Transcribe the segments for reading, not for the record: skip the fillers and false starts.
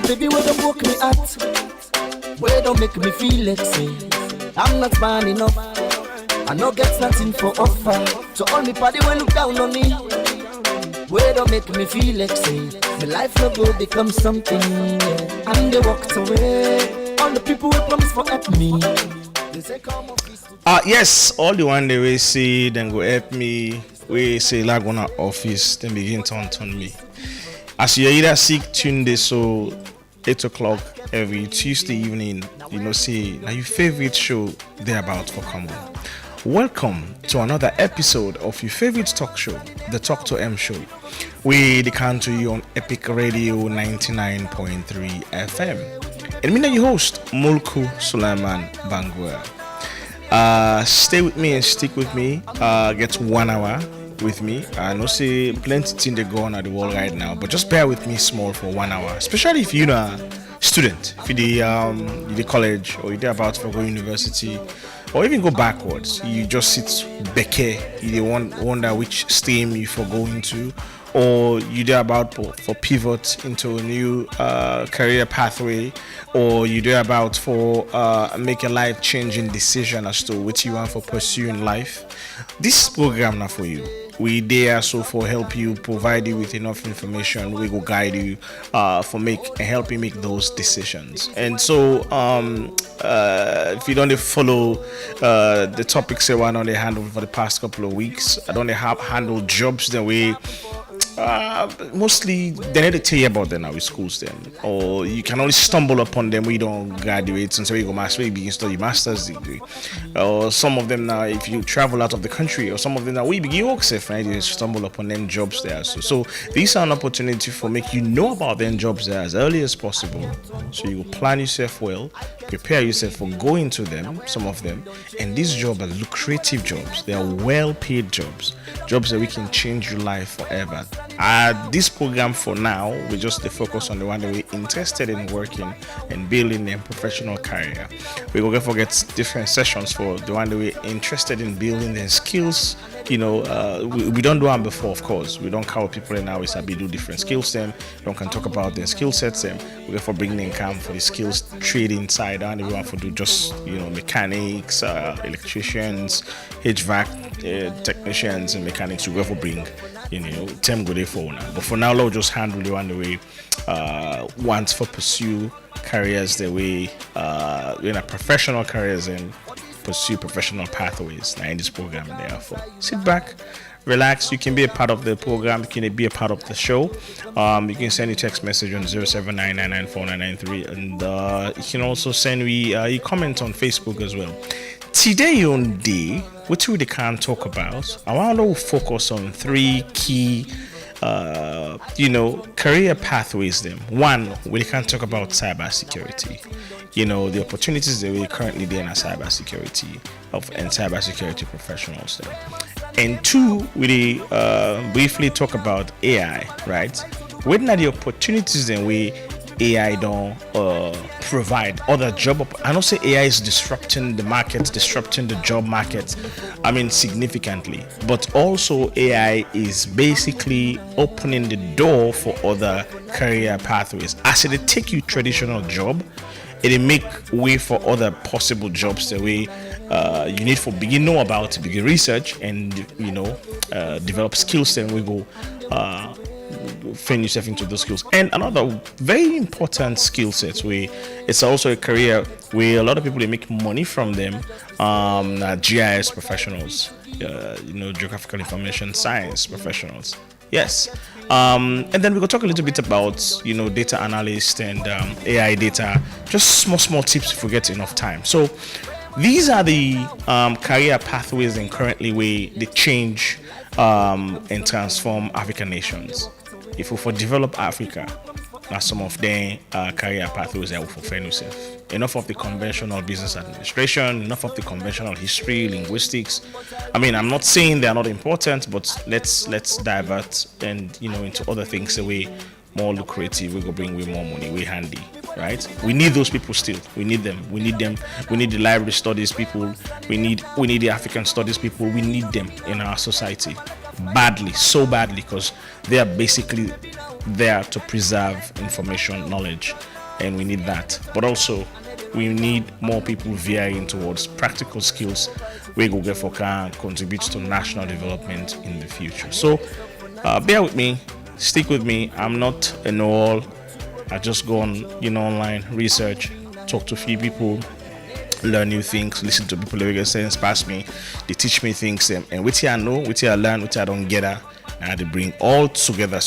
baby where don't broke me at, where don't make me feel like say I'm not man enough. I no get nothing for offer. So all me party will look down on me, where don't make me feel like say my life no go become something. Yeah. And they walked away. All the people will promise for help me. They say come on, yes, all the one they will say then go help me. We say like on our office, then begin to on me. As you either seek Tuesday, so 8 o'clock every Tuesday evening, you know, see now your favorite show they're about for common. Welcome to another episode of your favorite talk show, the Talk to M Show. We come to you on Epic Radio 99.3 FM. And me, your host, Mulku Suleiman Bangua. Stay with me and stick with me. Get 1 hour with me. I know say plenty things they go on at the world right now, but just bear with me small for 1 hour. Especially if you're a student, if you're the college or you're about to go university, or even go backwards. You just sit beke. You wonder which stream you for going to, or you're about for pivot into a new career pathway, or you're about for make a life-changing decision as to what you want for pursuing life. This program now for you. We there so for help you, provide you with enough information. We will guide you for help you make those decisions. And so if you don't follow the topics I want on the handle for the past couple of weeks, I don't have handled jobs the way mostly they need to tell you about them now with schools then, or you can only stumble upon them when you don't graduate, and so you go master, you begin study master's degree, or some of them now if you travel out of the country, or some of them now we begin work safe, right? You stumble upon them jobs there. So these are an opportunity for make you know about them jobs there as early as possible, so you will plan yourself well, prepare yourself for going to them, some of them. And these jobs are lucrative jobs. They are well-paid jobs that we can change your life forever. This program for now, we just focus on the one that we're interested in working and building a professional career. We will forget different sessions for the one that we're interested in building their skills. You know, we don't do them before, of course. We don't call people in now. We do different skills. Them we can talk about their skill sets. Them we go for bringing income for the skills trading side, and we want to do just mechanics, electricians, HVAC technicians, and mechanics. We go for bring them go there for now. But for now, let's just handle the one the way want for pursue careers the way professional careers and pursue professional pathways. Now in this program, therefore, sit back, relax. You can be a part of the program. You can be a part of the show. You can send a text message on 0799949993, and you can also send me a comment on Facebook as well. Today on day, what we can talk about, I want to focus on 3 key career pathways. Them one, we can talk about cybersecurity. The opportunities that we're currently doing in cybersecurity and cybersecurity professionals. Then. And 2, we briefly talk about AI, right? What are the opportunities that we AI don't provide other job? I don't say AI is disrupting the market, disrupting the job market. Significantly, but also AI is basically opening the door for other career pathways. As it take you traditional job, it make way for other possible jobs that way you need for begin know about, to begin research and develop skills. Then we go train yourself into those skills. And another very important skill set where it's also a career where a lot of people they make money from them, GIS professionals, geographical information science professionals. Yes. And then we're going to talk a little bit about, data analyst and AI data, just small tips if we get enough time. So these are the career pathways and currently where they change and transform African nations. If we for develop Africa, now some of the career pathways that we for find yourself. Enough of the conventional business administration, enough of the conventional history, linguistics. I'm not saying they are not important, but let's divert and into other things that way more lucrative. We go bring way more money, way handy, right? We need those people still. We need them. We need the library studies people. We need the African studies people. We need them in our society. badly, so badly, because they are basically there to preserve information, knowledge, and we need that. But also, we need more people veering towards practical skills where go get for can contribute to national development in the future. So, bear with me, stick with me. I'm not a know-all. I just go on, online research, talk to a few people, learn new things, listen to people who get sense past me. They teach me things, and which I know, which I learn, which I don't get, and they bring all together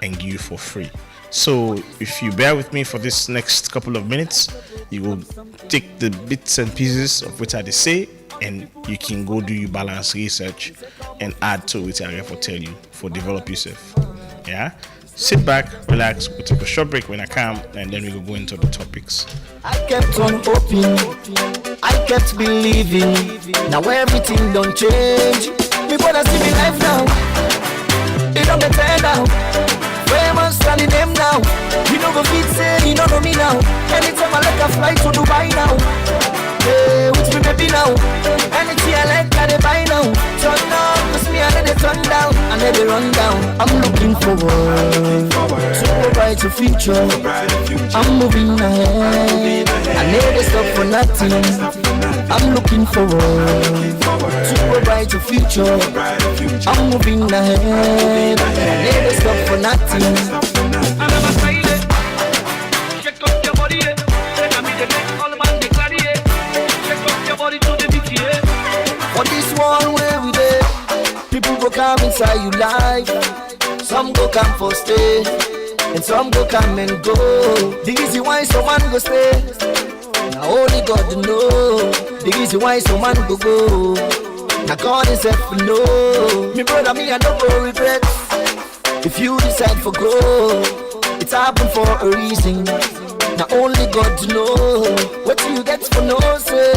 and give you for free. So if you bear with me for this next couple of minutes, you will take the bits and pieces of what I say, and you can go do your balance research and add to it. I will tell you for develop yourself. Yeah. Sit back, relax. We'll take a short break when I come, and then we will go into the topics. I kept on hoping, I kept believing. Now everything don't change. Me brother see me life now. It don't better now. Famous standing them now. You know go fit say you don't know me now. Anytime I like a fly to Dubai now. Hey, with me baby now. Anything I like I they buy now. Turn down, cause me I let it turn down. I let it run down. I'm looking forward to a brighter future. I'm moving ahead. I never stop for nothing. I'm looking forward to a brighter future. I'm moving ahead. I never stop for nothing. I never say it. Check up your body, yeah. I mean the next all man they carry it. Check up your body to the beat, yeah. For this one where we there, people go come inside you life. Some go come for stay, and some go come and go. The reason why some man go stay, now only God know. The reason why some man go. Now God is help for no. Me brother, me I don't go regret. If you decide for grow, it's happened for a reason. Now only God to know. What you get for no say,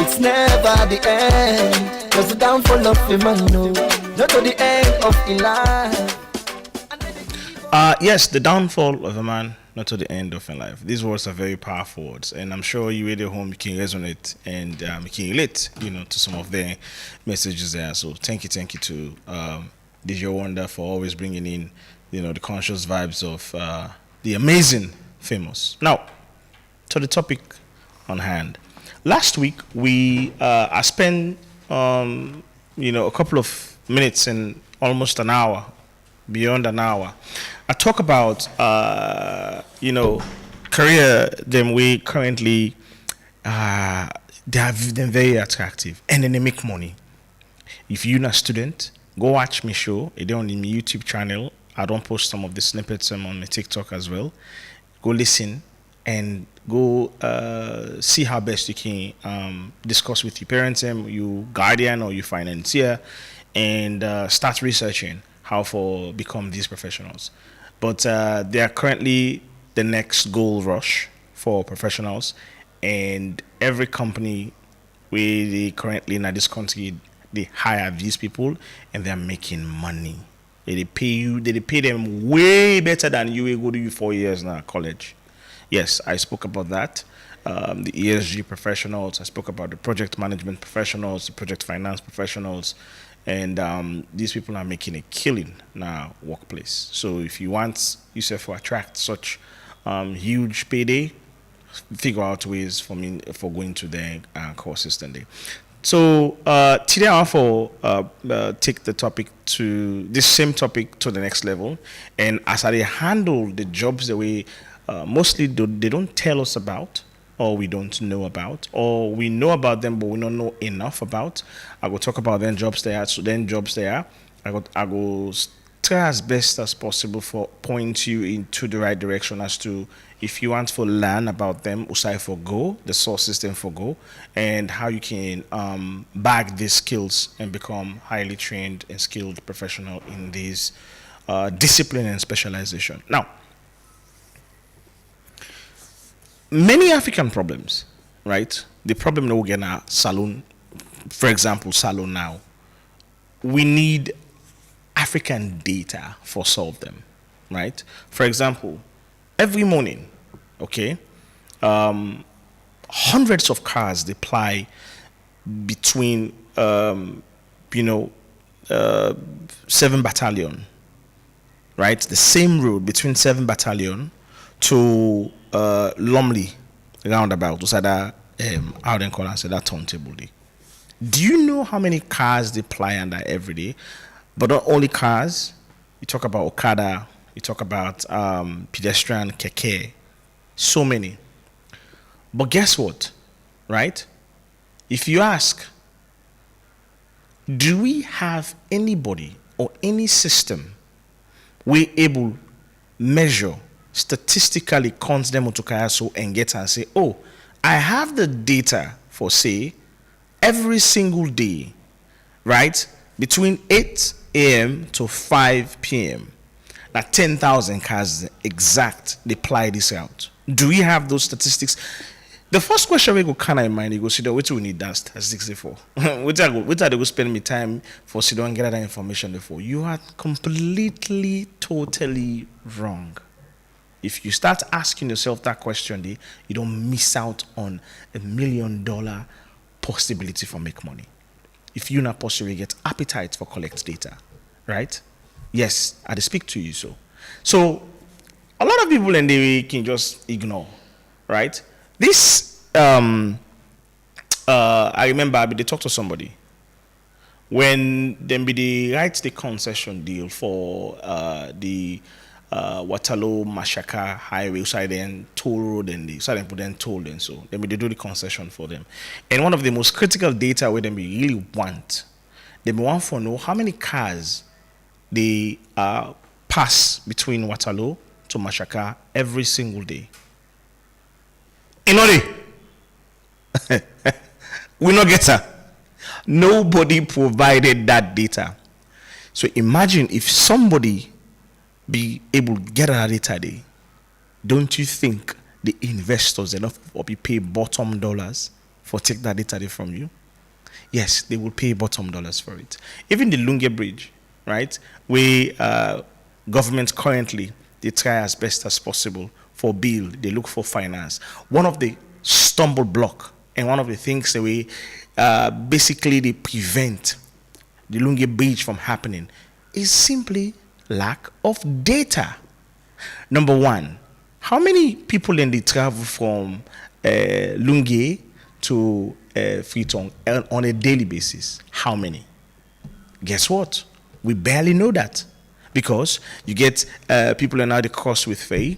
it's never the end. Cause the downfall of a man no, not to the end of a life. Yes, the downfall of a man, not to the end of a life. These words are very powerful words, and I'm sure you at home you can resonate and you can relate, to some of their messages there. So thank you to DJ Wonder for always bringing in, the conscious vibes of the amazing Famous. Now, to the topic on hand. Last week I spent a couple of minutes and almost an hour, beyond an hour. I talk about career them we currently they have them very attractive and then they make money. If you're not a student, go watch me show. It's on my YouTube channel. I don't post some of the snippets on my TikTok as well. Go listen and go see how best you can discuss with your parents, your guardian or your financier, and start researching how to become these professionals. But they are currently the next gold rush for professionals, and every company where they currently in this country, they hire these people and they're making money. They pay them way better than you will go to 4 years now college. Yes, I spoke about that. The ESG professionals, I spoke about the project management professionals, the project finance professionals, and these people are making a killing now workplace. So if you want yourself to attract such huge payday, figure out ways for going to the courses then. So today I want to take this same topic to the next level, and as I handle the jobs the way mostly they don't tell us about, or we don't know about, or we know about them but we don't know enough about. I will talk about then jobs there. So then jobs there, I go try as best as possible for point you into the right direction as to if you want to learn about them, usai for go, the source system for go, and how you can bag these skills and become highly trained and skilled professional in these discipline and specialization. Now, many African problems, right? The problem that we get now, salon, for example, salon now, we need African data for solve them, right? For example, every morning, okay, hundreds of cars they ply between, 7 Battalion, right? The same road between 7 Battalion to Lumley roundabout, was that how they call it, that turntable day. Do you know how many cars they ply under every day? But not only cars, you talk about Okada, you talk about pedestrian, keke, so many. But guess what, right? If you ask, do we have anybody or any system we able measure statistically count them to Kayaso and get and say, oh, I have the data for, say, every single day, right, between 8 a.m. to 5 p.m., like 10,000 cars exact, they ply this out. Do we have those statistics? The first question we go kind of in mind, you go, Sido, what do we need that statistics for? What are they go spend me time for Sido and get that information before? You are completely, totally wrong. If you start asking yourself that question, you don't miss out on $1 million possibility for make money. If you not possibly get appetite for collect data, right? Yes, I speak to you so a lot of people in the can just ignore, right? This I remember they talked to somebody when they write the concession deal for the Waterloo Mashaka Highway, side and toll road, and they side and put them toll, and so then they do the concession for them. And one of the most critical data where they really want, they want to know how many cars they pass between Waterloo to Mashaka every single day. Inori, we not get her. Nobody provided that data. So imagine if somebody be able to get that data day, don't you think the investors enough will be pay bottom dollars for take that data day from you? Yes, they will pay bottom dollars for it. Even the Lunge Bridge, right? Where government currently they try as best as possible for bill, they look for finance. One of the stumble block and one of the things that we basically they prevent the Lunge Bridge from happening is simply lack of data. Number one, how many people in the travel from Lunge to Freetown on a daily basis? How many? Guess what? We barely know that, because you get people are now the cross with Faye,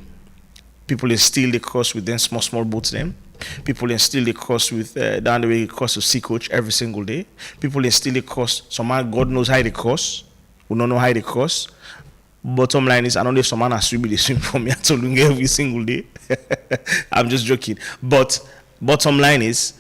people are still the cross with them small boats them. People are still the cross with down the way cross to Sea Coach every single day. People are still the cross. Some man God knows how they cross. We don't know how they cross. Bottom line is, I don't know if some man has swim the swim for me at Lunge every single day. I'm just joking. But bottom line is,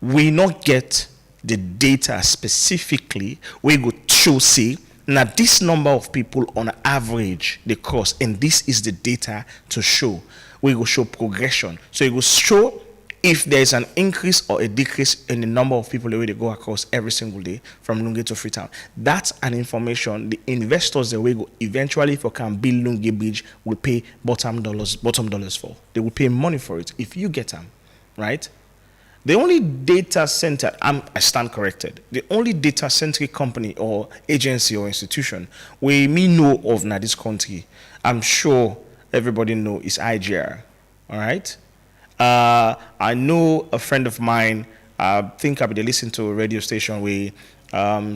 we not get the data specifically. We go show say now this number of people on average they cross, and this is the data to show. We go show progression. So it will show if there is an increase or a decrease in the number of people the way they go across every single day from Lunge to Freetown. That's an information the investors the way go eventually, if you can build Lunge Bridge, will pay bottom dollars for. They will pay money for it if you get them, right? The only data center, I stand corrected, the only data centric company or agency or institution we know of now this country, I'm sure everybody know, is IGR, all right? I know a friend of mine, I think I'll be listening to a radio station where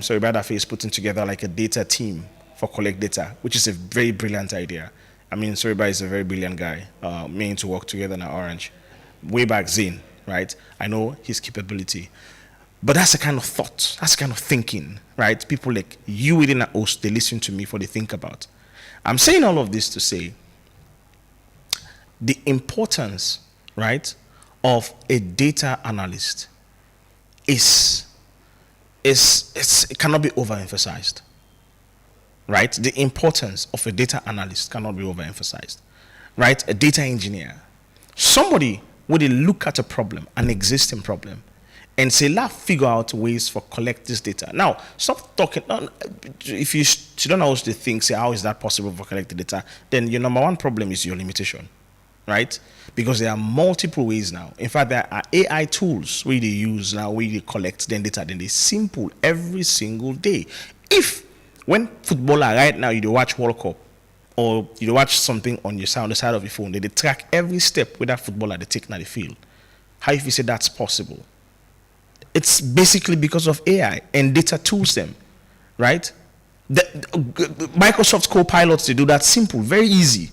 Sorry Brother Face putting together like a data team for collect data, which is a very brilliant idea. I mean, Sorry Brother is a very brilliant guy, meaning to work together in Orange. Way back then, right? I know his capability. But that's the kind of thought, that's the kind of thinking, right? People like you within a host, they listen to me for they think about. I'm saying all of this to say the importance, right, of a data analyst it cannot be overemphasized, right? The importance of a data analyst cannot be overemphasized, right? A data engineer, somebody would look at a problem, an existing problem, and say, let's figure out ways for collect this data. Now, stop talking. If you don't know the thing, say, how is that possible for collect the data? Then your number one problem is your limitation, right? Because there are multiple ways now. In fact, there are AI tools where they use now, where they collect then data, then they simple every single day. If when footballer right now, you do watch World Cup, or you do watch something on the side of your phone, they track every step with that footballer they take on the field. How if you say that's possible? It's basically because of AI and data tools them, right? Microsoft's co-pilots, they do that simple, very easy,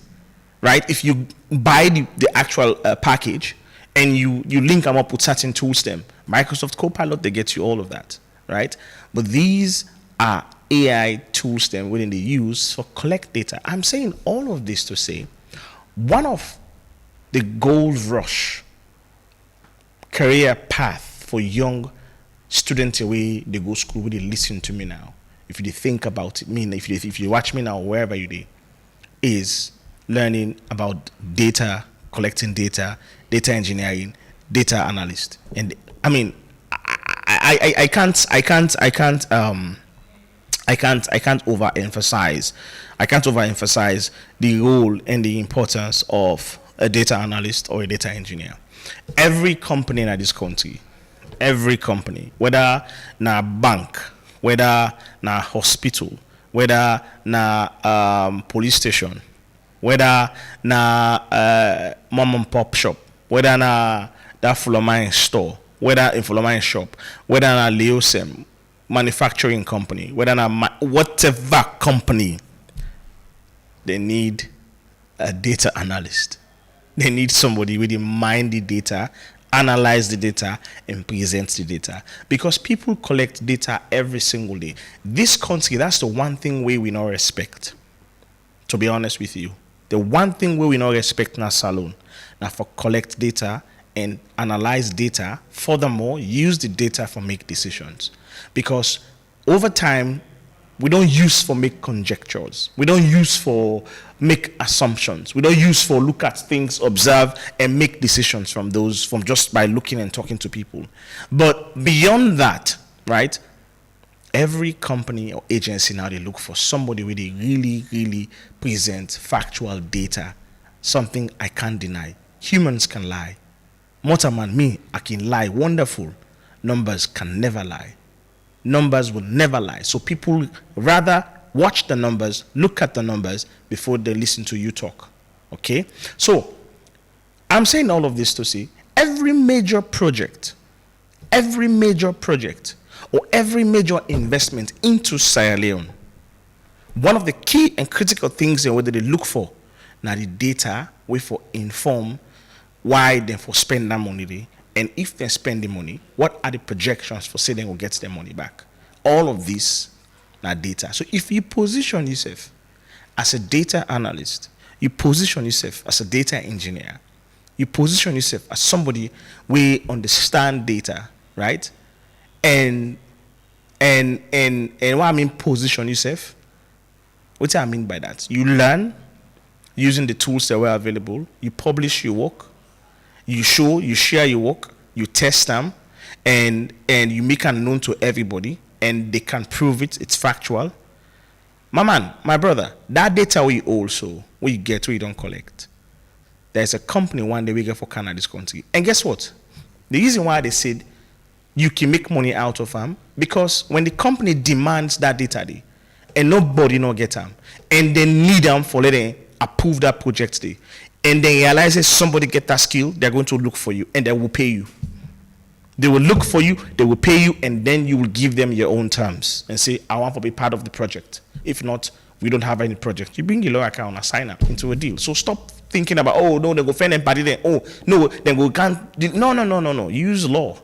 right? If you buy the actual package and you link them up with certain tools them, Microsoft Copilot, they get you all of that, right? But these are AI tools then within the use for collect data. I'm saying all of this to say one of the gold rush career path for young students away they go school, they listen to me now. If you think about it, if you watch me now, wherever you do, is learning about data, collecting data, data engineering, data analyst. And I mean, I can't overemphasize the role and the importance of a data analyst or a data engineer. Every company in this country, whether na bank, whether na hospital, whether na police station, whether na mom and pop shop, whether na that Fulomine store, whether in Fulomine shop, whether na Leosem manufacturing company, whether na whatever company, they need a data analyst. They need somebody with the mind the data, analyze the data, and present the data. Because people collect data every single day. This country, that's the one thing we not respect. To be honest with you. The one thing we not respect in our salon. Now for collect data and analyze data. Furthermore, use the data for make decisions. Because over time, we don't use for make conjectures. We don't use for make assumptions. We don't use for look at things, observe, and make decisions from just by looking and talking to people. But beyond that, right, every company or agency now, they look for somebody with a really, really present factual data. Something I can't deny. Humans can lie. Motorman, me, I can lie. Wonderful. Numbers can never lie. Numbers will never lie. So people rather watch the numbers, look at the numbers before they listen to you talk. Okay? So I'm saying all of this to say every major project or every major investment into Sierra Leone, one of the key and critical things in whether they look for now the data way for inform why they for spend that money there. And if they spend the money, what are the projections for say they will get their money back? All of this are data. So if you position yourself as a data analyst, you position yourself as a data engineer, you position yourself as somebody we understand data, right? And what I mean position yourself, what do I mean by that? You learn using the tools that were available, you publish your work, you share your work, you test them, and you make it known to everybody, and they can prove it's factual. My man, my brother, that data we also, we get, we don't collect. There's a company one day we get for Canada, this country. And guess what? The reason why they said you can make money out of them, because when the company demands that data, and nobody not get them, and they need them for letting approve that project day, and they realize somebody get that skill, they're going to look for you and they will pay you. They will look for you, they will pay you, and then you will give them your own terms and say, I want to be part of the project. If not, we don't have any project. You bring your lawyer account and sign up into a deal. So stop thinking about, oh, no, they go find and party there. Oh, no, then we can't. No. Use law.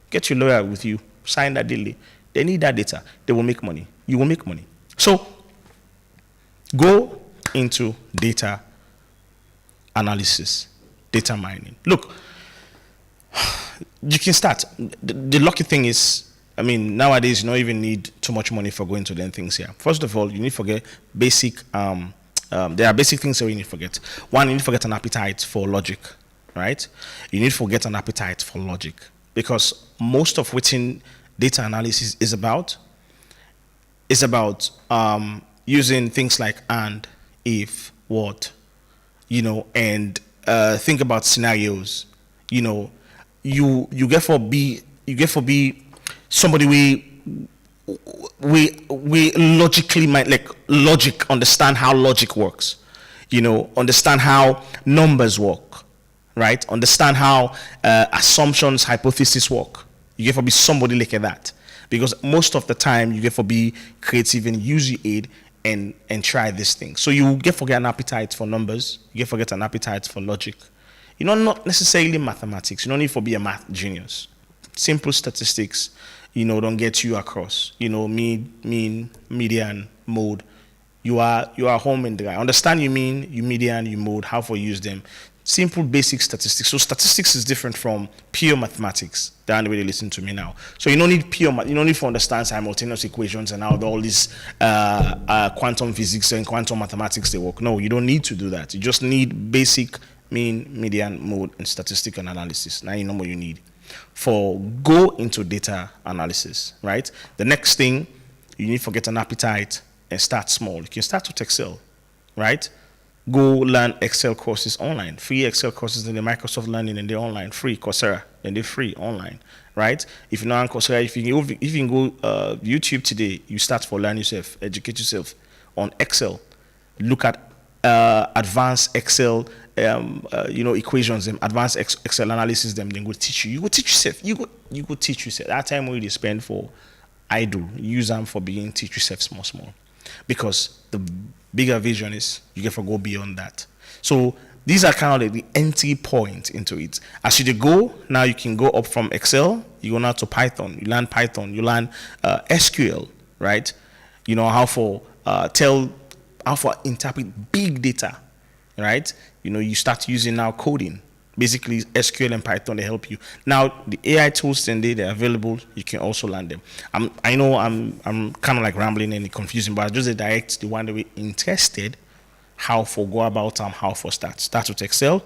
Get your lawyer with you. Sign that deal. They need that data. They will make money. You will make money. So go into data analysis, data mining. Look, you can start. The lucky thing is, I mean, nowadays you don't even need too much money for going to learn things here. First of all, you need to forget basic. There are basic things that you need to forget. One, you need to forget an appetite for logic, right? You need to forget an appetite for logic, because most of what in data analysis is about using things like and, if, what, and think about scenarios. You get for be somebody we logically might like logic understand how logic works, understand how numbers work, right? Understand how assumptions, hypotheses work. You get for be somebody like that, because most of the time you get for be creative and use your aid and try this thing. So you get forget an appetite for numbers, you get forget an appetite for logic. Not necessarily mathematics. You don't need to be a math genius. Simple statistics, don't get you across. Mean, median, mode. You are home in the guy. Understand you mean, you median, you mode, how to use them. Simple basic statistics. So statistics is different from pure mathematics. That's the way they listen to me now. So you don't need you don't need to understand simultaneous equations and how all these quantum physics and quantum mathematics they work. No, you don't need to do that. You just need basic mean, median, mode, and statistical analysis. Now you know what you need. For go into data analysis, right? The next thing, you need to get an appetite and start small. You can start with Excel, right? Go learn Excel courses online. Free Excel courses in the Microsoft Learning and they're online. Free Coursera and they're free online, right? If you're not on Coursera, if you can go YouTube today, you start for learn yourself, educate yourself on Excel. Look at advanced Excel equations, advanced Excel analysis, then go teach you. You go teach yourself. You go teach yourself. That time we spend for idle, use them for being teach yourself small. Because the bigger vision is you get to go beyond that. So these are kind of like the entry point into it. As you go, now you can go up from Excel, you go now to Python. You learn Python, you learn SQL, right? How for interpret big data, right? You start using now coding. Basically, SQL and Python, they help you. Now, the AI tools, they're available. You can also learn them. I know I'm kind of like rambling and confusing, but I just direct the one that we're interested, how for go about how for start. Start with Excel,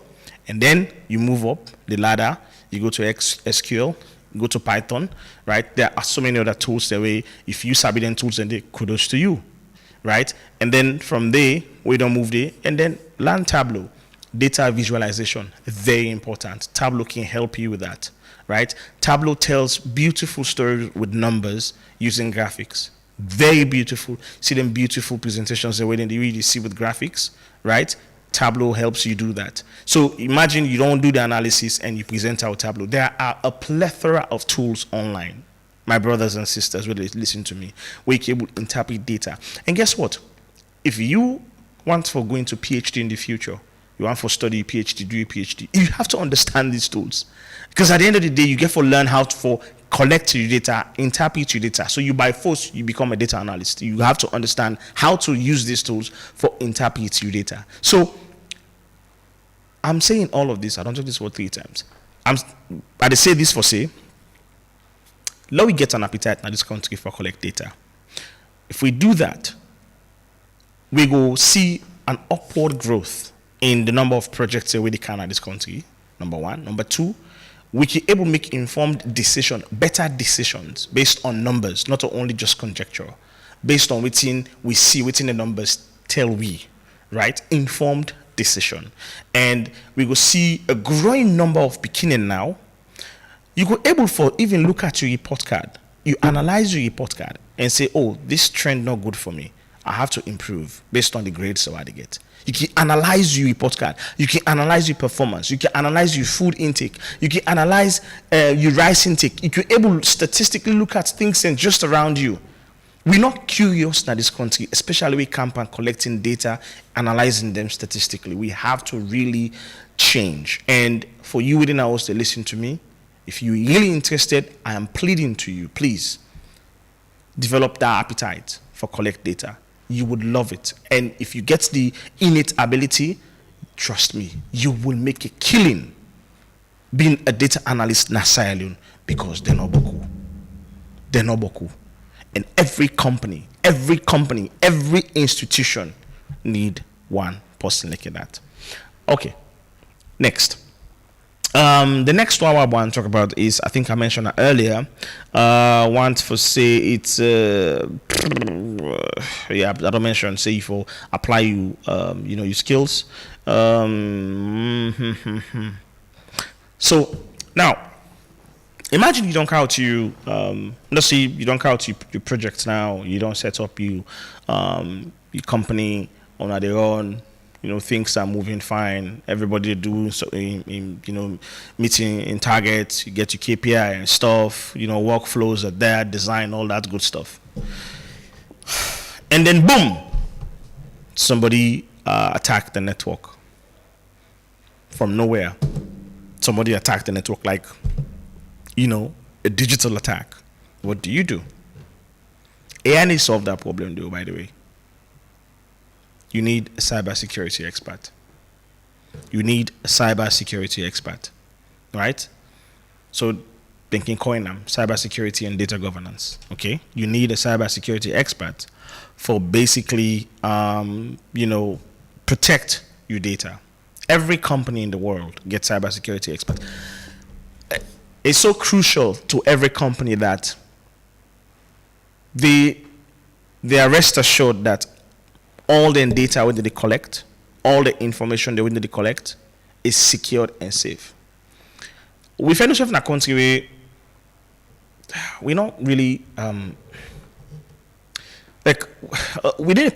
and then you move up the ladder. You go to SQL, you go to Python, right? There are so many other tools that way. If you sabi them tools, then they kudos to you, right? And then from there, we don't move there, and then learn Tableau. Data visualization, very important. Tableau can help you with that, right? Tableau tells beautiful stories with numbers using graphics. Very beautiful. See them beautiful presentations the way they really see with graphics, right? Tableau helps you do that. So imagine you don't do the analysis and you present out Tableau. There are a plethora of tools online, my brothers and sisters, really listen to me, where you can interpret data. And guess what? If you want to go into PhD in the future, you want to study PhD, do a PhD, you have to understand these tools. Because at the end of the day, you get to learn how to collect your data, interpret your data. So you by force, you become a data analyst. You have to understand how to use these tools for interpret your data. So I'm saying all of this, I don't talk this word 3 times. I say this for say, let we get an appetite in this country for collect data. If we do that, we go see an upward growth in the number of projects that we can in this country, number 1. Number 2, we can able to make informed decision, better decisions based on numbers, not only just conjecture, based on within we see within the numbers tell we, right? Informed decision. And we will see a growing number of beginning now. You go able for even look at your report card. You analyze your report card and say, oh, this trend not good for me. I have to improve based on the grades so I get. You can analyze your report card. You can analyze your performance. You can analyze your food intake. You can analyze your rice intake. You can able to statistically look at things and just around you. We're not curious in this country, especially with camp and collecting data, analyzing them statistically. We have to really change. And for you within our house to listen to me, if you're really interested, I am pleading to you, please develop that appetite for collect data. You would love it. And if you get the innate ability, trust me, you will make a killing being a data analyst in Sierra Leone, because they're not boku. They're not boku. And every company, every institution need one person like that. Okay, next. The next one I want to talk about is, I think I mentioned it earlier. Want to say it's I don't mention say for apply your skills. So now Imagine you don't count let's say you don't count your projects now, you don't set up your company on their own, things are moving fine, everybody do so meeting in targets, you get your KPI and stuff, workflows are there, design, all that good stuff. And then boom, somebody attacked the network from nowhere. Somebody attacked the network, like a digital attack. What do? AI solve that problem, though, by the way. You need a cybersecurity expert. Right? So, thinking coin them, cybersecurity and data governance. Okay? You need a cybersecurity expert for basically, protect your data. Every company in the world gets cybersecurity experts. It's so crucial to every company that they are rest assured that all the data when they collect, all the information they when they collect is secured and safe. We find ourselves in a country where we're not really we didn't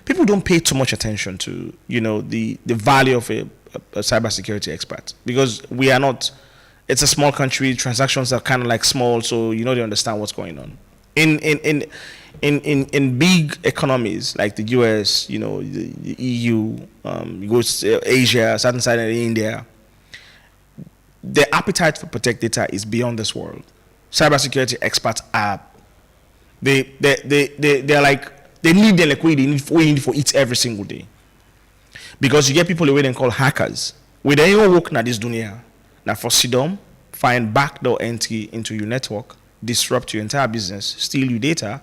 people don't pay too much attention to the value of a cybersecurity expert, because we are not. It's a small country. Transactions are kind of like small, so they understand what's going on. In big economies like the US, the EU, you go to Asia, certain side of India, the appetite for protect data is beyond this world. Cybersecurity experts are they're like they need the liquidity, they need for it every single day, because you get people the way they call hackers. We don't even work in this dunya. Now for Sidom, find backdoor entry into your network, disrupt your entire business, steal your data,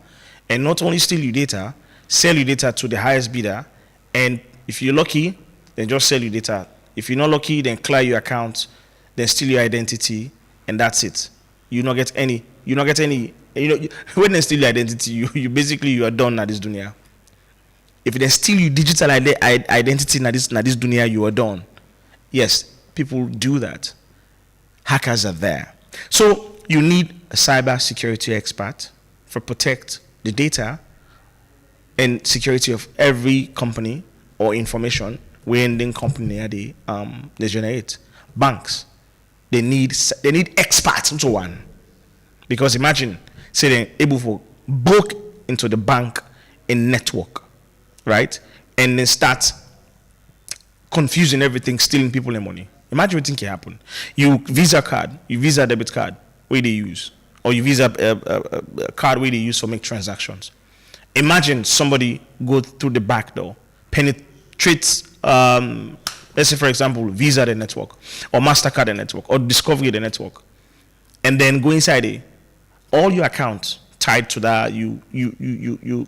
and not only steal your data, sell your data to the highest bidder, and if you're lucky, then just sell your data. If you're not lucky, then clear your account, then steal your identity, and that's it. You not get any. When they steal your identity, you are done at this dunya. If they steal your digital identity at this dunya, you are done. Yes, people do that. Hackers are there. So you need a cyber security expert for protect the data and security of every company or information when the company they generate. Banks, they need experts into one. Because imagine say they're able to break into the bank in network, right? And then start confusing everything, stealing people and money. Imagine what think can happen. You Visa debit card, where they use, or you Visa a card where they use to make transactions. Imagine somebody go through the back door, penetrates, let's say for example, Visa the network, or MasterCard the network, or Discovery the network, and then go inside it. All your accounts tied to that, you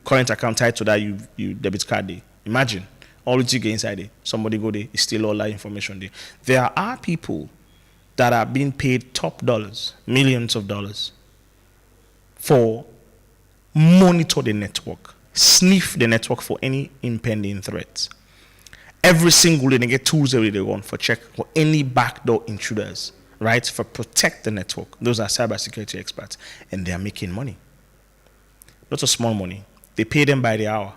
current account tied to that, you debit card day. Imagine. All you get inside it, somebody go there, steal all that information there. There are people that are being paid top dollars, millions of dollars, for monitor the network, sniff the network for any impending threats. Every single day they get tools every day on for check for any backdoor intruders, right? For protect the network. Those are cybersecurity experts, and they are making money. Not a small money. They pay them by the hour,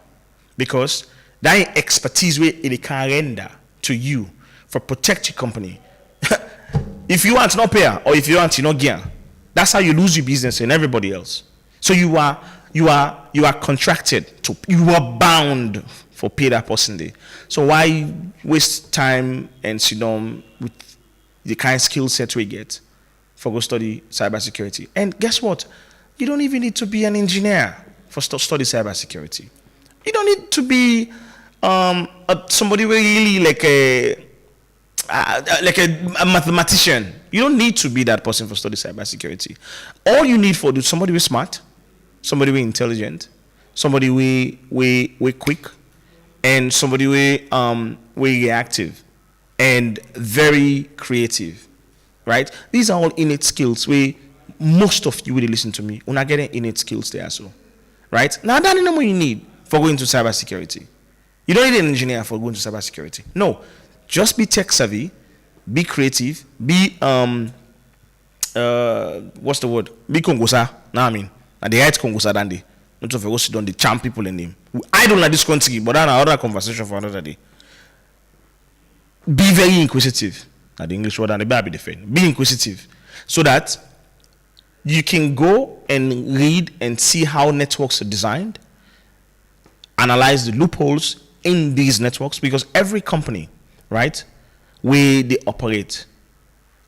because that expertise way it can render to you for protect your company. If you want no pay, or if you want no gear, that's how you lose your business and everybody else. So you are contracted to, you are bound for pay that person day. So why waste time and sit down with the kind of skill set we get for go study cybersecurity? And guess what? You don't even need to be an engineer for study cybersecurity. You don't need to be somebody really like a mathematician. You don't need to be that person for study cybersecurity. All you need for somebody who's smart, somebody who's intelligent, somebody who quick, and somebody who reactive and very creative, right? These are all innate skills where most of you will listen to me. We're not getting innate skills there, so right now that's the number you need for going to cybersecurity. You don't need an engineer for going to cybersecurity. No, just be tech savvy, be creative, be what's the word? Big Congosa. Now I mean, and the height Congosa than they. Not of a don't the charm people in him. I don't like this country, but that's another conversation for another day. Be very inquisitive. Now the English word and the Bible defend. Be inquisitive, so that you can go and read and see how networks are designed, analyze the loopholes in these networks, because every company, right, where they operate,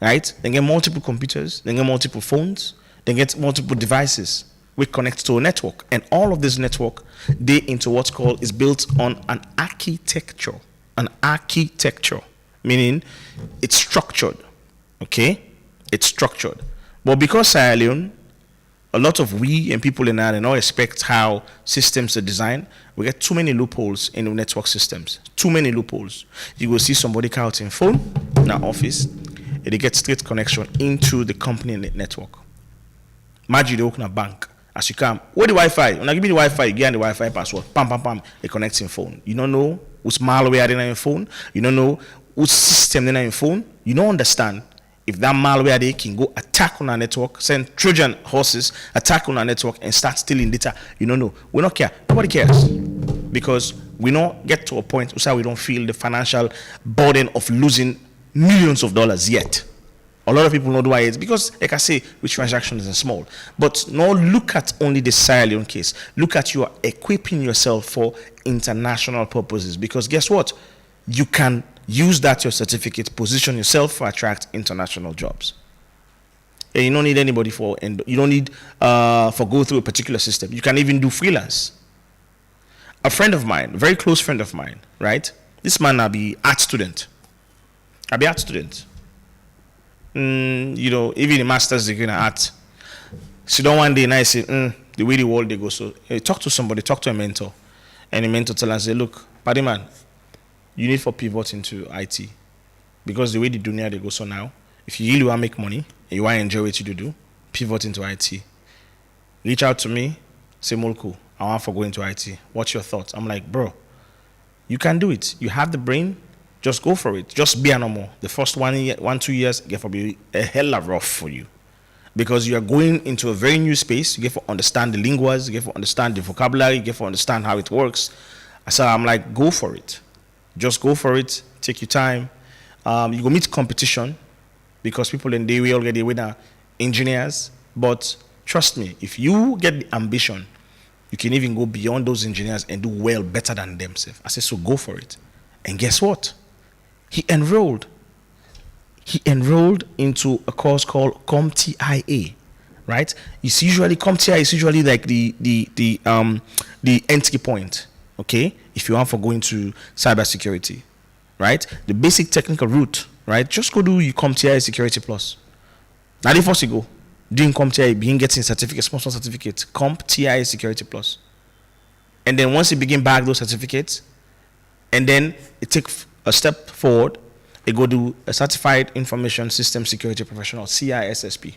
right, they get multiple computers, they get multiple phones, they get multiple devices which connect to a network, and all of this network, they into what's called is built on an architecture, meaning it's structured, okay, it's structured. But because Sierra Leone, a lot of we and people in Ireland all expect how systems are designed. We get too many loopholes in the network systems. Too many loopholes. You will see somebody counting phone in our office, and they get straight connection into the company network. Imagine they open a bank. As you come, where the Wi-Fi? When I give you the Wi-Fi, you get the Wi-Fi password. Pam, pam, pam. It connects in phone. You don't know what's malware in your phone. You don't know what system in your phone. You don't understand. If that malware they can go attack on our network, send Trojan horses, attack on our network, and start stealing data, you don't know. We don't care. Nobody cares. Because we don't get to a point where we don't feel the financial burden of losing millions of dollars yet. A lot of people know why it's because, like I say, which transaction is small. But now look at only the Sierra Leone case. Look at you are equipping yourself for international purposes. Because guess what? You can use that your certificate, position yourself for attract international jobs. And you don't need anybody for, and you don't need for go through a particular system. You can even do freelance. A friend of mine, a very close friend of mine, right? This man I be art student. You know, even a master's degree in art. So don't one day and I say, the way the world they go. So talk to somebody, talk to a mentor, and the mentor tell and say, look, buddy man, you need for pivot into IT, because the way the dunya they go so now, if you really want to make money and you want to enjoy what you do, pivot into IT. Reach out to me, say Mulku, I want to go into IT. What's your thoughts? I'm like, bro, you can do it. You have the brain. Just go for it. Just be a normal. The first 1 year, 2 years, get for be a hella rough for you, because you are going into a very new space. You get to understand the linguas, you get to understand the vocabulary, you get to understand how it works. So I'm like, go for it. Just go for it. Take your time. You go meet competition, because people in the way already winner engineers. But trust me, if you get the ambition, you can even go beyond those engineers and do well, better than themselves. I said, so go for it. And guess what? He enrolled into a course called CompTIA, right? It's usually CompTIA is usually like the entry point, okay? If you want for going to cybersecurity, right? The basic technical route, right? Just go do your CompTIA Security Plus. Now the first you go doing CompTIA, begin getting certificate, sponsor certificate, CompTIA Security Plus, and then once you begin back those certificates, and then it takes a step forward, it go do a Certified Information System Security Professional, CISSP.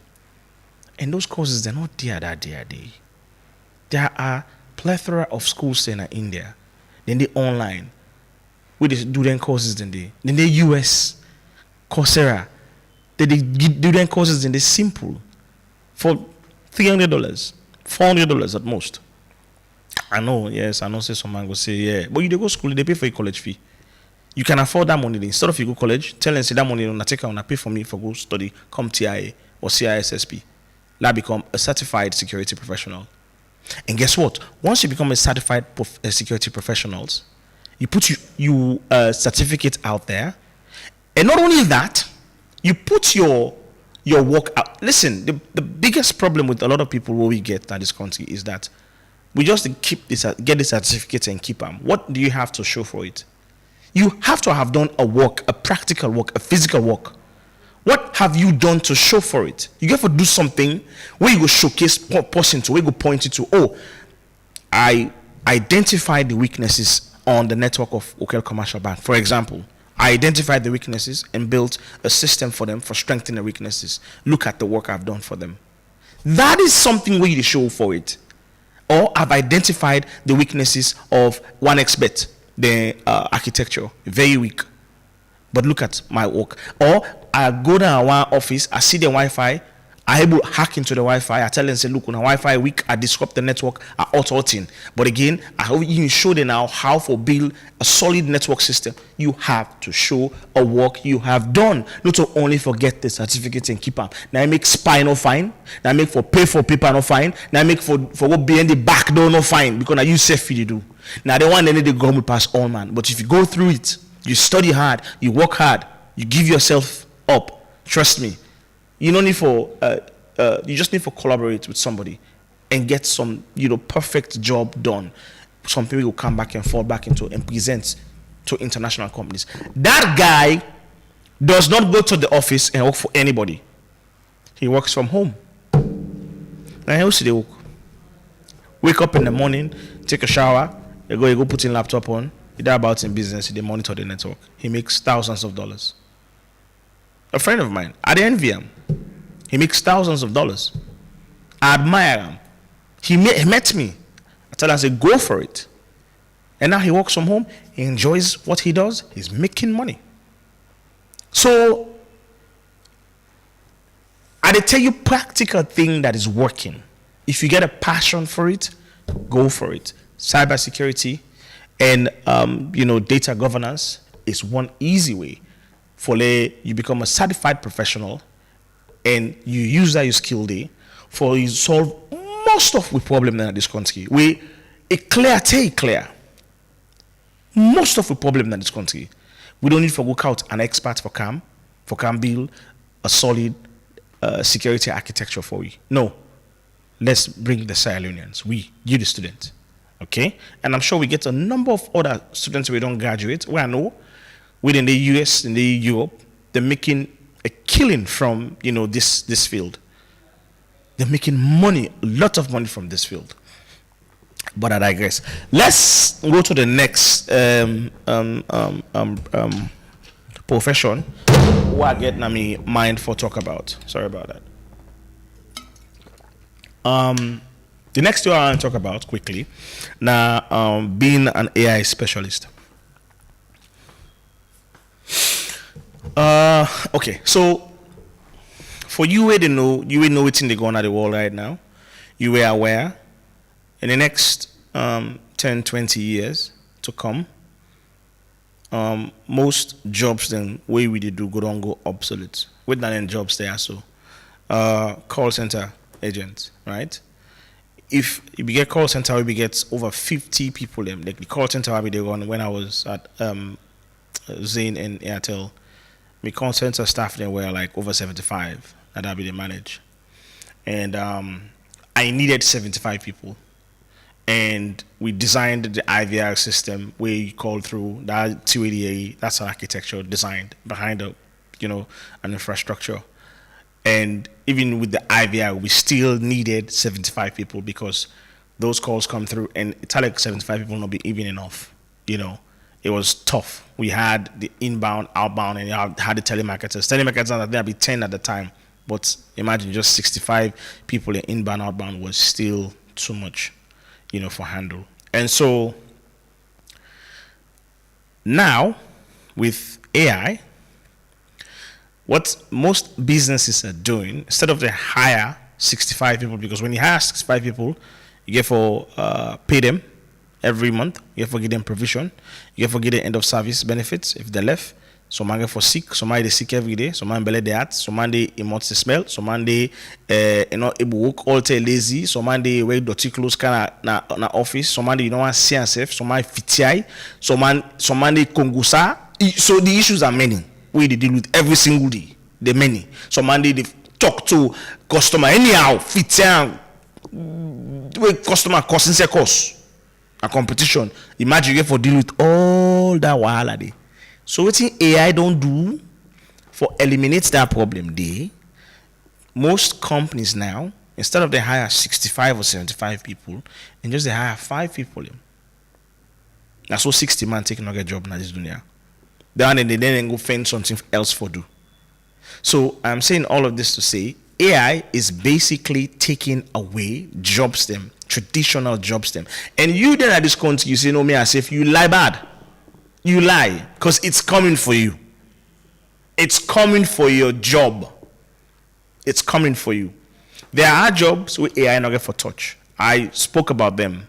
And those courses, they're not there that day. There are plethora of schools in India. Then they online. We do them courses then they US, Coursera. They do them courses then they simple for $300, $400 at most. I know, yes, I know say some man go say, yeah. But you they go school, they pay for your college fee. You can afford that money. Instead of you go college, tell them say that money on take on pay for me for go study, come TIA or CISSP. That become a certified security professional. And guess what? Once you become a certified security professionals, you put you certificate out there. And not only that, you put your work out. Listen, the biggest problem with a lot of people who we get at this country is that we just get the certificate and keep them. What do you have to show for it? You have to have done a work, a practical work, a physical work. What have you done to show for it? You have to do something where you go showcase person to, where you go point it to, oh, I identified the weaknesses on the network of Okel Commercial Bank. For example, I identified the weaknesses and built a system for them for strengthening the weaknesses. Look at the work I've done for them. That is something where you show for it. Or I've identified the weaknesses of 1xBet, the architecture, very weak. But look at my work. Or I go down one office, I see the Wi-Fi, are able to hack into the Wi-Fi. I tell them, say, look, on the Wi-Fi weak, I disrupt the network, I auto-thing. But again, I even show them now how to build a solid network system. You have to show a work you have done, not to only forget the certificate and keep them. Now I make spy no fine. Now I make for pay for paper no fine. Now I make for what behind the back door no fine, because now you safe you do. Now they want any the government pass all, man. But if you go through it, you study hard, you work hard, you give yourself up. Trust me. You don't need for you just need to collaborate with somebody and get some perfect job done. Some people will come back and fall back into and present to international companies. That guy does not go to the office and work for anybody. He works from home. Now how should they work? Wake up in the morning, take a shower, you go put in laptop on. He die about in business. They monitor the network. He makes thousands of dollars. A friend of mine, I envy him. He makes thousands of dollars. I admire him. He met me. I tell him, I said, go for it. And now he works from home. He enjoys what he does. He's making money. So, I tell you practical thing that is working. If you get a passion for it, go for it. Cybersecurity and data governance is one easy way for you become a certified professional, and you use that your skill there for you solve most of the problem in this country. Clear. Most of the problem in this country. We don't need to work out an expert for CAM build a solid security architecture for you. No. Let's bring the Sierra Leoneans. You the student. Okay? And I'm sure we get a number of other students we don't graduate. Where I know within the US, in the Europe, they're making a killing from this field. They're making money, a lot of money from this field. But I digress. Let's go to the next profession who I get my mind for talk about. Sorry about that. The next two I want to talk about quickly. Now, being an AI specialist. Okay, so for you will know what's in the going on the world right now. You were aware in the next 10, 20 years to come, most jobs then way we do go obsolete. With that jobs there, so call center agents, right? If you get call center, we get over 50 people. Like the call center I be run when I was at Zain and Airtel. My call center staff there were like over 75 that I be manage, and I needed 75 people, and we designed the IVR system where you call through that 280A. That's an architecture designed behind an infrastructure. And even with the IVR, we still needed 75 people because those calls come through, and it's like 75 people not be even enough. It was tough. We had the inbound, outbound, and you had the telemarketers. Telemarketers, there'd be 10 at the time. But imagine just 65 people in inbound, outbound was still too much, for handle. And so now with AI, what most businesses are doing, instead of they hire 65 people, because when you hire 65 people, you get for pay them every month, you get for give them provision, you get for give them end of service benefits if they left. Some man get for sick, some man they sick every day, some man belly they at, some man they emote the smell, some man they not able work, all day lazy, some man they wear dirty clothes kind of na office, some man they don't want to see themselves, some man fitiai, some man they kongusa. So the issues are many. We deal with every single day. They're many. Some man they talk to customer anyhow, fitiai. With customer costing say cost a competition. Imagine you get for deal with all that wahala day. So what AI don't do for eliminate that problem day, most companies now, instead of they hire 65 or 75 people, and just they hire 5 people. That's what 60 man taking a job in this dunya. Then they then go find something else for do. So I'm saying all of this to say AI is basically taking away jobs them, traditional jobs them. And you then at this country, you say, no, me as if you lie bad. You lie, because it's coming for you. It's coming for your job. It's coming for you. There are jobs where AI not get for touch. I spoke about them,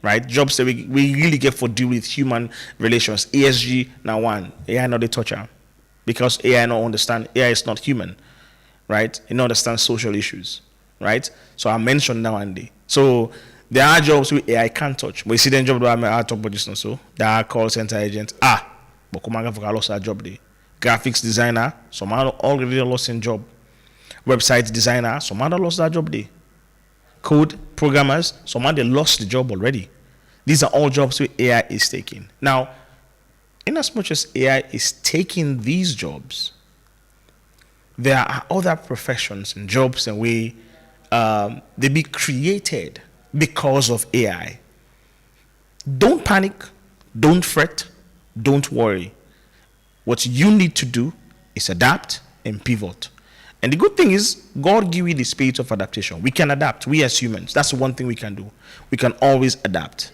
right? Jobs that we really get for deal with human relations. ESG now one. AI not the toucher. Because AI not understand. AI is not human, right? It not understand social issues, right? So I mentioned now and day. So there are jobs where AI can't touch. But you see the job that I talk about just now, so there are call center agents. But come on, I lost that job there. Graphics designer, some already lost in job. Website designer, some other lost that job there. Code programmers, some other lost the job already. These are all jobs where AI is taking. Now, in as much as AI is taking these jobs, there are other professions and jobs and way they be created because of AI. Don't panic, don't fret, don't worry. What you need to do is adapt and pivot. And the good thing is, God give you the spirit of adaptation. We can adapt, we as humans. That's one thing we can do. We can always adapt.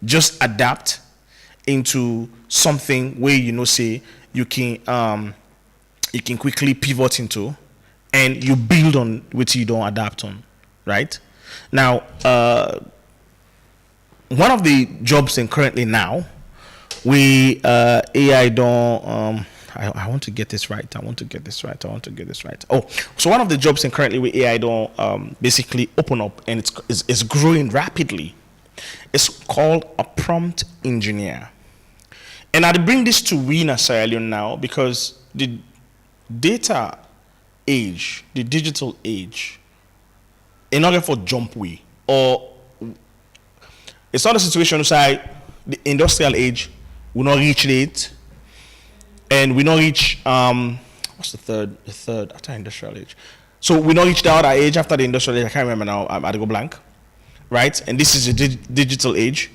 Just adapt into something where say you can quickly pivot into, and you build on what you don't adapt on, right? Now, one of the jobs in currently now, we AI don't. I want to get this right. Oh, so one of the jobs in currently with AI don't basically open up, and it's growing rapidly. It's called a prompt engineer. And I bring this to we in Sierra Leone now because the data age, the digital age, in order for jump way, or it's not a situation where the industrial age will not reach it, and we not reach what's the third after industrial age. So we not reach the other age after the industrial age. I can't remember now. I go blank, right? And this is a digital age.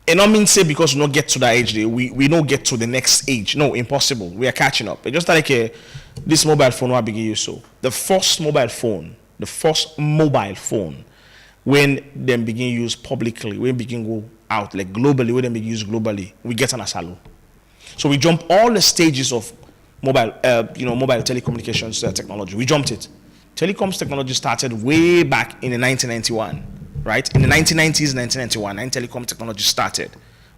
It not mean say because we not get to that age, we not get to the next age. No, impossible. We are catching up. It's just like this mobile phone I begin use. So the first mobile phone, when them begin use publicly, when begin go out like globally, when them begin use globally, we get an asalo. So we jump all the stages of mobile telecommunications technology. We jumped it. Telecoms technology started way back in the 1991, right? In the 1990s, 1991, and telecom technology started.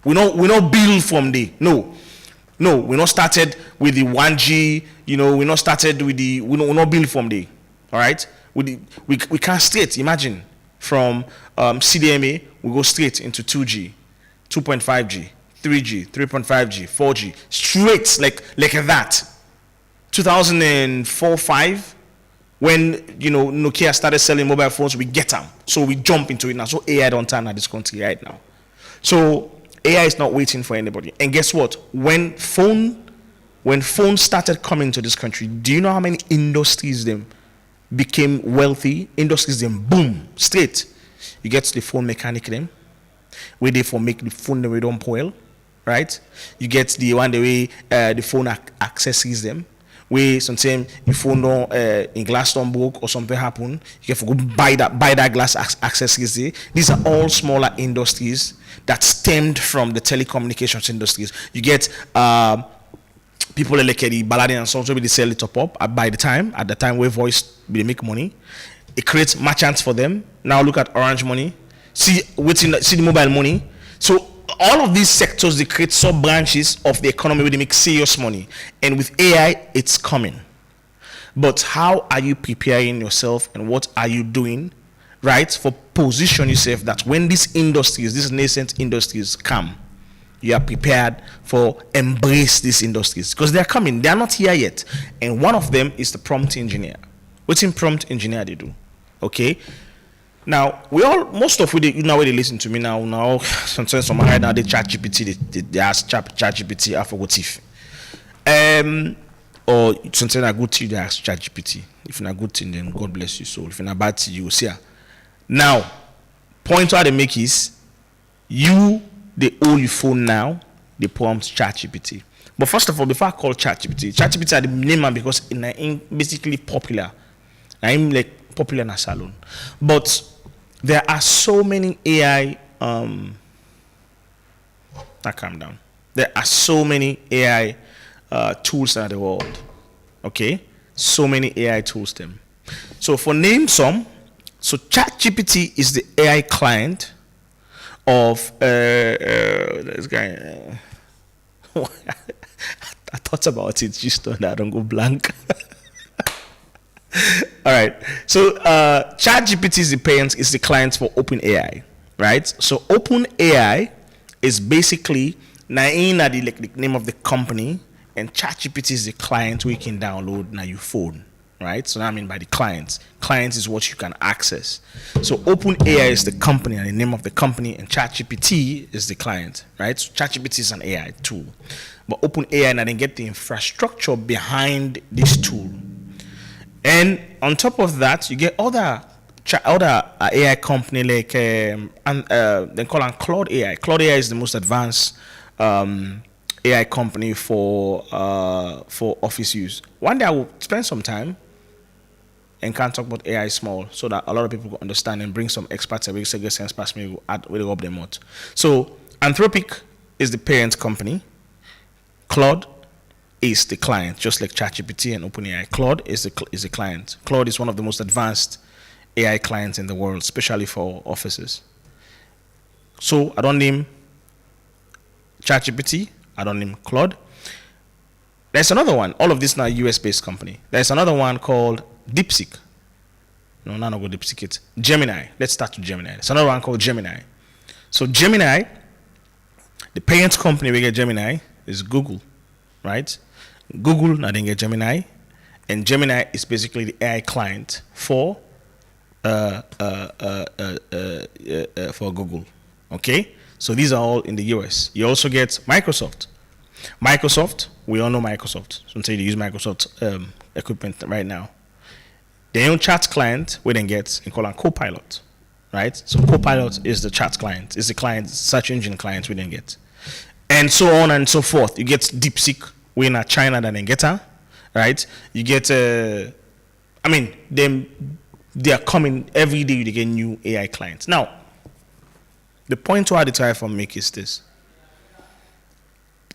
We not build from there. No, we not started with the 1G. We not started with the. We not build from there. All right. We can't straight. Imagine from CDMA, we go straight into 2G, 2.5G. 3G, 3.5G, 4G, straight like that. 2004-5, when Nokia started selling mobile phones, we get them. So we jump into it now. So AI don't turn at this country right now. So AI is not waiting for anybody. And guess what? When phones started coming to this country, do you know how many industries them became wealthy? Industries them boom straight. You get the phone mechanic them, where they for make the phone that we don't spoil. Right, you get the one the way the phone accessories them. Where sometimes your phone don't in glass don't broke or something happen, you can go buy that glass accessories there. These are all smaller industries that stemmed from the telecommunications industries. You get people like the Baladin and Sons, they sell it up at the time where voice they make money. It creates merchants for them. Now look at Orange Money. See the mobile money. So all of these sectors, they create sub branches of the economy where they make serious money. And with AI, it's coming. But how are you preparing yourself, and what are you doing, right, for position yourself that when these nascent industries come, you are prepared for embrace these industries, because they are coming. They are not here yet. And one of them is the prompt engineer. What's in prompt engineer they do? Okay. Now most of they listen to me now. Sometimes some right now they chat GPT, they ask chat GPT I forgot if. Or sometimes a good thing they ask chat GPT. If not a good thing, then God bless you soul. If not a bad thing, you will see her. Now, point how they make is they hold your phone now, they prompt chat GPT. But first of all, before I call chat GPT are the name because it's basically popular. I'm like popular in a salon. But there are so many AI calm down. There are so many AI tools in the world. Okay? So many AI tools them. So for name some, so ChatGPT is the AI client of this guy. I thought about it just so that I don't go blank. All right. So ChatGPT is the client for OpenAI, right? So OpenAI is basically the name of the company, and ChatGPT is the client we can download na your phone, right? So what I mean by the client. Client is what you can access. So OpenAI is the company and the name of the company, and ChatGPT is the client, right? So ChatGPT is an AI tool, but OpenAI now then get the infrastructure behind this tool. And on top of that, you get other AI company like they call them Cloud AI. Cloud AI is the most advanced AI company for office use. One day I will spend some time and can talk about AI small so that a lot of people will understand and bring some experts and we say get sense past me will up them out. So Anthropic is the parent company. Claude is the client, just like ChatGPT and OpenAI. Claude is the client. Claude is one of the most advanced AI clients in the world, especially for offices. So I don't name ChatGPT. I don't name Claude. There's another one. All of this now US-based company. There's another one called DeepSeek. No, not go DeepSeek. It's Gemini. Let's start with Gemini. There's another one called Gemini. So Gemini, the parent company we get Gemini is Google, right? Google now then get Gemini, and Gemini is basically the AI client for Google. Okay, so these are all in the US. You also get Microsoft. Microsoft, we all know Microsoft. So until you use Microsoft equipment right now, their own chat client we then get and call it Copilot, right? So Copilot is the chat client, is the client search engine client we then get, and so on and so forth. You get DeepSeek. We're in China than in Geta, right? You get, they are coming every day. You get new AI clients. Now, the point why I try to make is this: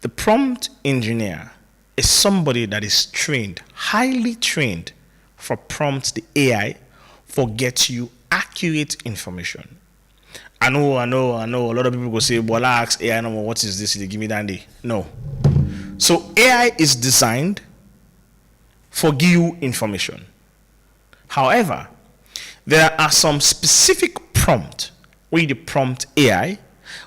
the prompt engineer is somebody that is trained, highly trained, for prompt the AI for get you accurate information. I know. A lot of people go say, "Well, I ask AI, no, what is this? They give me that day." No. So AI is designed for give you information. However, there are some specific prompt where you prompt AI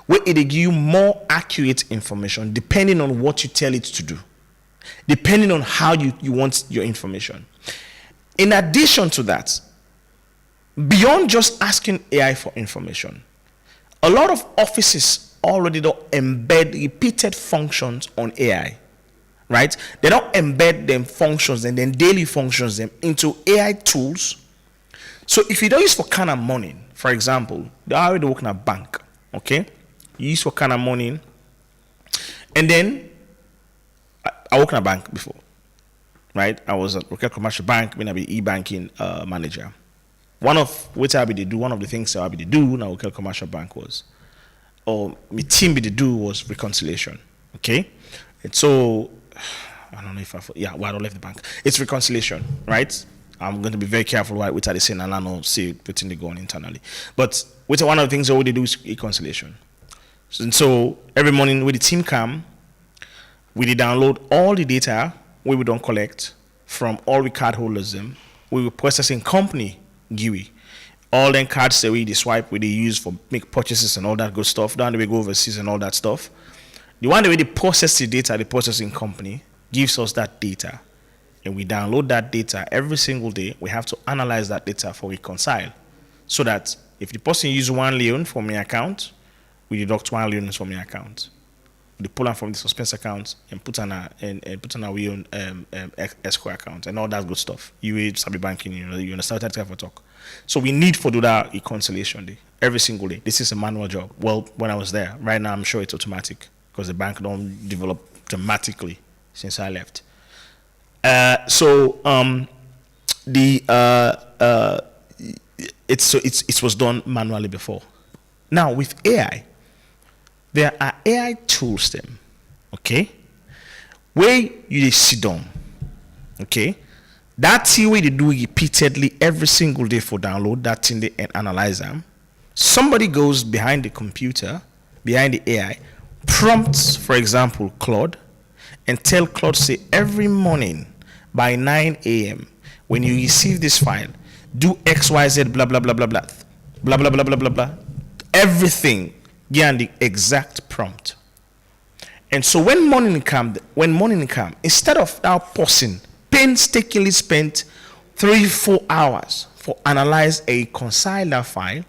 where it will give you more accurate information depending on what you tell it to do, depending on how you want your information. In addition to that, beyond just asking AI for information, a lot of offices already don't embed repeated functions on AI, right? They don't embed them functions and then daily functions them into AI tools. So if you don't use for kind of money, for example, they already work in a bank, okay? You use for kind of money, and then I work in a bank before, right? I was at Rocket Commercial Bank when I be e-banking manager. One of the things I be do now Rocket Commercial Bank was, or my team be to do was reconciliation, okay? And so I don't know if I don't left the bank. It's reconciliation, right? I'm going to be very careful what I say and I don't say within the going internally. But one of the things I already do is reconciliation. So every morning when the team come, we download all the data we don't collect from all the card holders them. We will process in company GUI. All them cards that we swipe, we use for make purchases and all that good stuff. Down the way go overseas and all that stuff. The one that we process the data, the processing company gives us that data, and we download that data every single day. We have to analyze that data for reconcile, so that if the person uses 1 million from my account, we deduct 1 million from my account. We pull them from the suspense account and put on a we own escrow account and all that good stuff. You sabi banking, you understand that type of talk. So we need to do that reconciliation day every single day. This is a manual job. Well, when I was there, right now I'm sure it's automatic because the bank don't develop dramatically since I left. It was done manually before. Now with AI, there are AI tools them, okay, where you sit down, okay, That theory they do repeatedly every single day for download, that thing they analyze them. Somebody goes behind the computer, behind the AI, prompts, for example, Claude, and tell Claude, say, every morning by 9 a.m., when you receive this file, do XYZ, blah, blah, blah, blah, blah, blah, blah, blah, blah, blah, blah. Everything, yeah, the exact prompt. And so when morning come, instead of now pausing, painstakingly spent 3-4 hours for analyze a compiler file,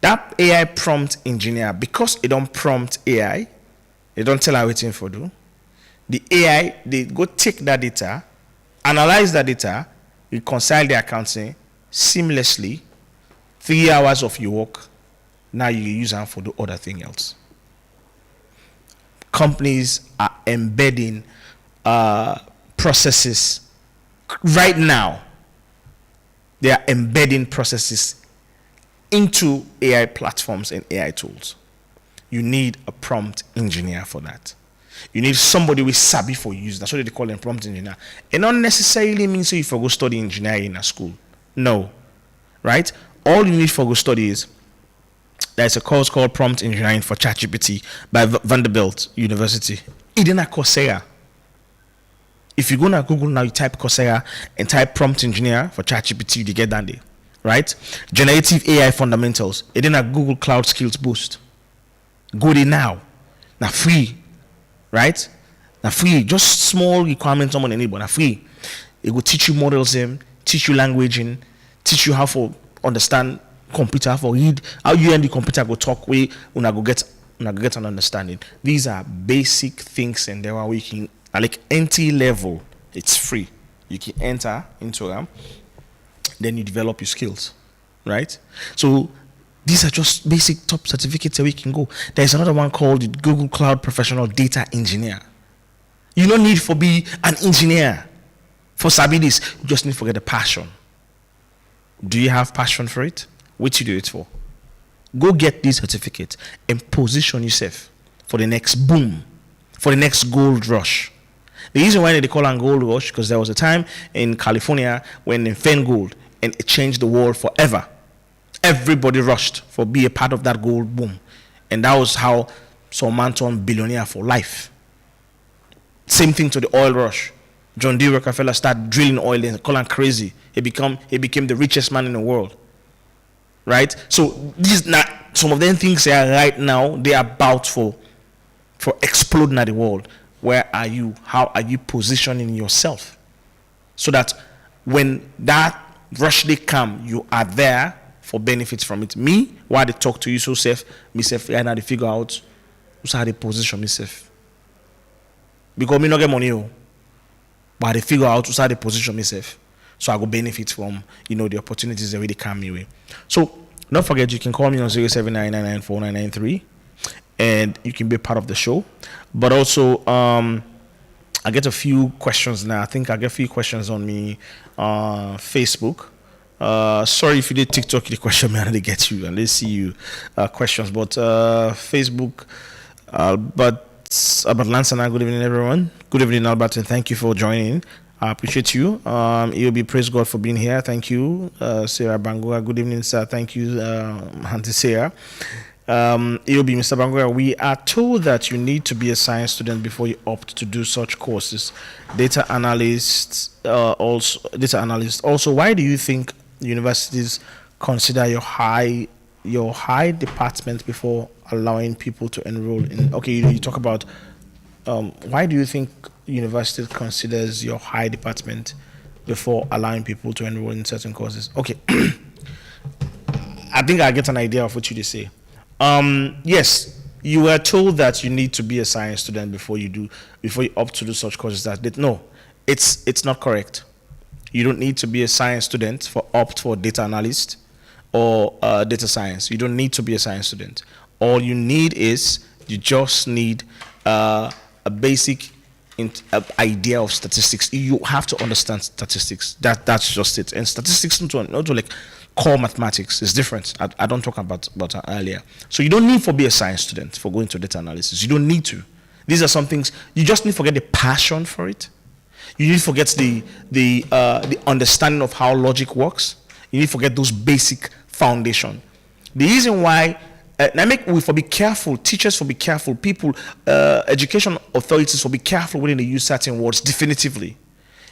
that AI prompt engineer, because it don't prompt AI, they don't tell her waiting for do. The AI, they go take that data, analyze that data, reconcile the accounting seamlessly. 3 hours of your work, now you use them for the other thing else. Companies are embedding processes right now. They are embedding processes into AI platforms and AI tools. You need a prompt engineer for that. You need somebody with savvy for use. That's what they call them, prompt engineer. It not necessarily means if you go study engineering in a school. No. Right? All you need for go study is there's a course called Prompt Engineering for ChatGPT by Vanderbilt University. It in a Coursera. If you go to Google now, you type Coursera and type Prompt Engineer for ChatGPT, you get down there. Right? Generative AI Fundamentals. It in a Google Cloud Skills Boost. Go there now. Now free. Right? Now free. Just small requirements on any, but now free. It will teach you models, teach you languaging, teach you how to understand computer, for read how you and the computer go talk way when I go get an understanding. These are basic things, and there are we can like entry level. It's free. You can enter into them, then you develop your skills, right? So these are just basic top certificates that we can go. There's another one called the Google Cloud Professional Data Engineer. You don't need to be an engineer for sabi this. You just need to get the passion. Do you have passion for it? What you do it for? Go get this certificate and position yourself for the next boom, for the next gold rush. The reason why they call it gold rush, because there was a time in California when they found gold and it changed the world forever. Everybody rushed for be a part of that gold boom. And that was how some man turned billionaire for life. Same thing to the oil rush. John D. Rockefeller started drilling oil and calling crazy. He became the richest man in the world. Right? So these not some of them things are right now, they are about for exploding at the world. Where are you? How are you positioning yourself? So that when that rush they come, you are there for benefits from it. Me, why they talk to you so safe, myself, right now they figure out how they position myself. Because me not get money, but they figure out how they position myself. So I go benefit from, the opportunities that really come my way. So don't forget, you can call me on 079994993 and you can be part of the show. But also, I get a few questions now. I think I get a few questions on me Facebook. Sorry if you did TikTok, the question me, I didn't get you and they see you questions. But Facebook, but Albert Lansana, good evening, everyone. Good evening, Albert, and thank you for joining. I appreciate you. EOB, praise God for being here. Thank you. Sarah Bangura, good evening, sir. Thank you, Auntie Sarah. EOB, Mr. Bangura, we are told that you need to be a science student before you opt to do such courses. Data analysts. Also, why do you think universities consider your high department before allowing people to enroll in? Okay, you talk about why do you think university considers your high department before allowing people to enroll in certain courses? Okay. I think I get an idea of what you say. Yes, you were told that you need to be a science student before you opt to do such courses. No, it's not correct. You don't need to be a science student opt for data analyst or data science. You don't need to be a science student. All you need is you just need a basic idea of statistics. You have to understand statistics. That's just it. And statistics not to like core mathematics is different. I don't talk about that earlier. So you don't need to be a science student for going to data analysis. You don't need to. These are some things you just need to get the passion for it. You need to forget the understanding of how logic works. You need to forget those basic foundation. The reason why we for be careful, teachers for be careful, people, education authorities for be careful when they use certain words definitively.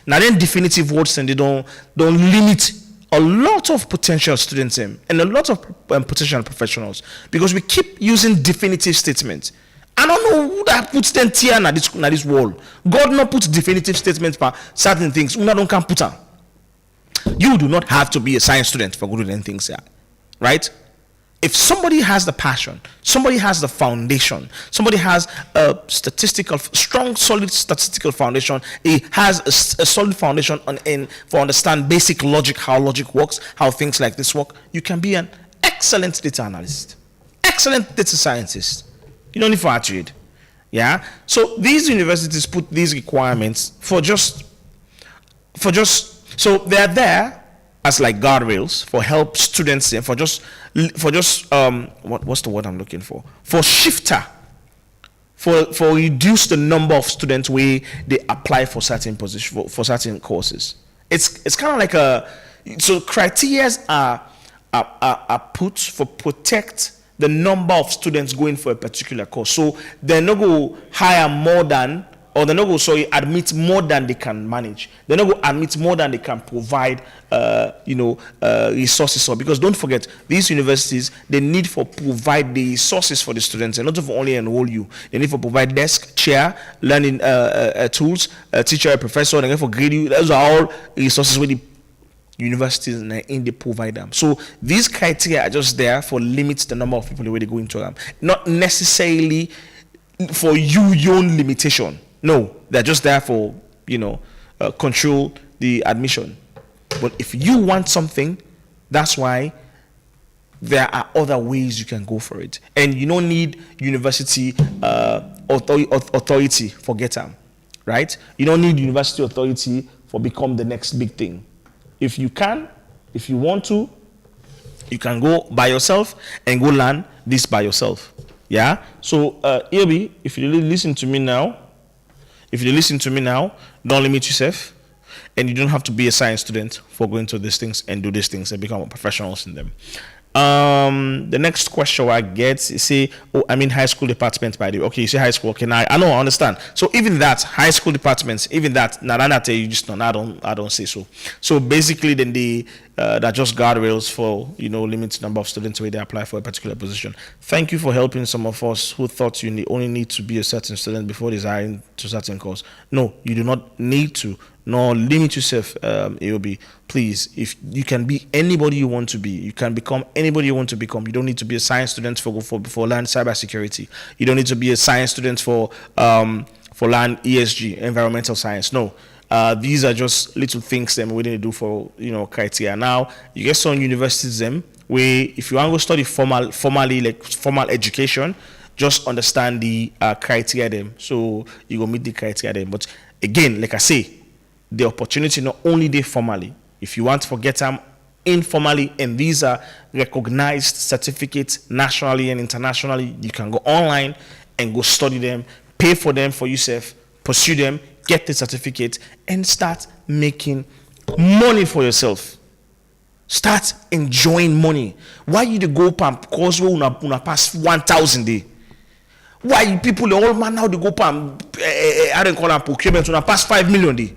Now then, definitive words and they don't limit a lot of potential students and a lot of potential professionals, because we keep using definitive statements. I don't know who that puts them here na this world. God not put definitive statements for certain things. Una don't can put them. You do not have to be a science student for good at things here, right? If somebody has the passion, somebody has the foundation, somebody has a strong, solid statistical foundation, he has a solid foundation for understand basic logic, how logic works, how things like this work, you can be an excellent data analyst, excellent data scientist. You don't need for trade. Yeah. So these universities put these requirements for just so they're there as like guardrails for help students and for just what's the word I'm looking for shifter for reduce the number of students where they apply for certain position for certain courses. It's kind of like so criteria are put for protect the number of students going for a particular course. So they're not going to hire more than, or they're not going to admit more than they can manage. They're not going to admit more than they can provide, resources for. Because don't forget, these universities, they need for provide the resources for the students, and not for only enroll you. They need for provide desk, chair, learning tools, teacher, a professor, and for grade you. Those are all resources where the universities in they provide them. So these criteria are just there for limit the number of people where they go into them, not necessarily for your own limitation. No, they're just there for control the admission. But if you want something, that's why there are other ways you can go for it, and you don't need university authority for get them, right? You don't need university authority for become the next big thing. If you want to, you can go by yourself and go learn this by yourself. Yeah. So, Ilby, if you listen to me now, don't limit yourself, and you don't have to be a science student for going to these things and do these things and become professionals in them. The next question I get is say, high school department, by the way. Okay, you say high school. Okay, now I know, I understand. So even that high school departments, even that, now I tell you just I don't say so. So basically, then they're just guardrails for limit number of students where they apply for a particular position. Thank you for helping some of us who thought you only need to be a certain student before desiring to certain course. No, you do not need to. No, limit yourself, AOB. Please, if you can be anybody you want to be, you can become anybody you want to become. You don't need to be a science student for learn cybersecurity. You don't need to be a science student for learn ESG, environmental science. No, these are just little things that we need to do for criteria. Now you get some universities where if you want to go study formal education, just understand the criteria them, so you go meet the criteria them. But again, like I say, the opportunity not only there formally. If you want to forget them informally, and these are recognized certificates nationally and internationally, you can go online and go study them, pay for them for yourself, pursue them, get the certificate, and start making money for yourself. Start enjoying money. Why you go pump cause we una pass 1,000 day? Why people the old man now they go pump I don't call them procurement una pass 5 million day?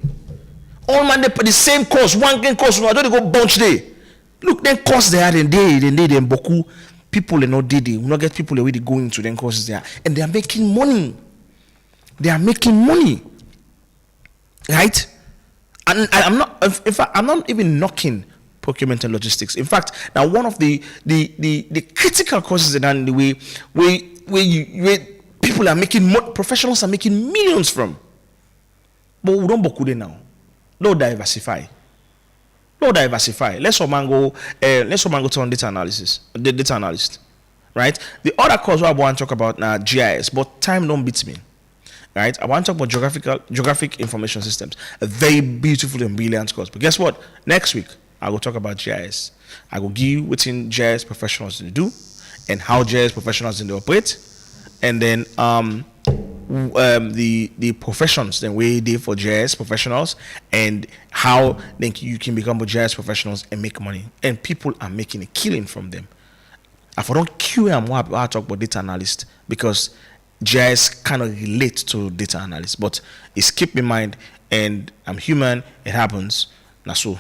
All man they put the same course, one game course, I don't go bunch day. Look, then course they are then boku people they not did we not get people the way they go into them courses there, and they are making money. They are making money, right? And I'm not. In fact, I'm not even knocking procurement and logistics. In fact, now one of the critical courses that are in the way where people are making professionals are making millions from, but we don't boku there now. No diversify. Let's go to data analysis. The data analyst, right? The other course I want to talk about now GIS, but time don't beat me, right? I want to talk about geographic information systems, a very beautiful and brilliant course. But guess what? Next week I will talk about GIS. I will give you what GIS professionals do and how GIS professionals operate, and then the professions then way they for jazz professionals, and how then you can become a jazz professionals and make money, and people are making a killing from them. If I don't cue I'm more I talk about data analyst, because jazz kind of relate to data analyst, but it's keep in mind, and I'm human, it happens. Now so